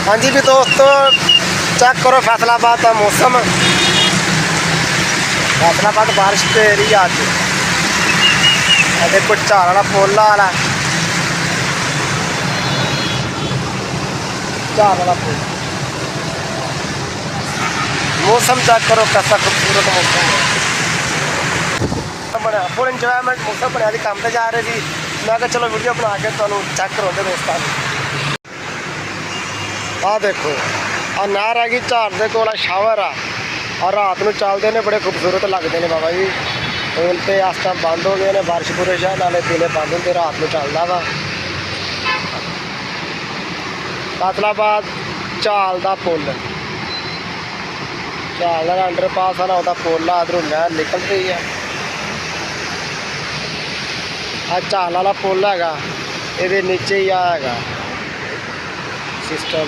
हाँ जी भी दोस्तों, चेक करो फैसलाबाद का मौसम। फैसलाबाद बारिश तो रही अज। देखो झाल वाला पुल वाला झाल वाला पुल। मौसम चेक करो कैसा खूबसूरत मौसम है। बनया फुल इंजॉयमेंट मौसम बनया। काम से जा रहे थे, मैं कहा चलो वीडियो बना के तुहानू चेक करवाते दोस्तों। आ देखो आ नहर हैगी झाड़ के कोल शावर आ, और रात को चलते हैं बड़े खूबसूरत लगते हैं बाबा जी। पुल तो इस टाइम बंद हो गए हैं, बारिश बुरिश है, नाले दिने बंद होंगे, रात को चलता वा। फैसलाबाद झाल का पुल, झाल का अंडरपास है ना, वह पुल आ, इधरों नहर निकल रही है। आ झाल वाला पुल है, ये नीचे ही आएगा सिस्टम।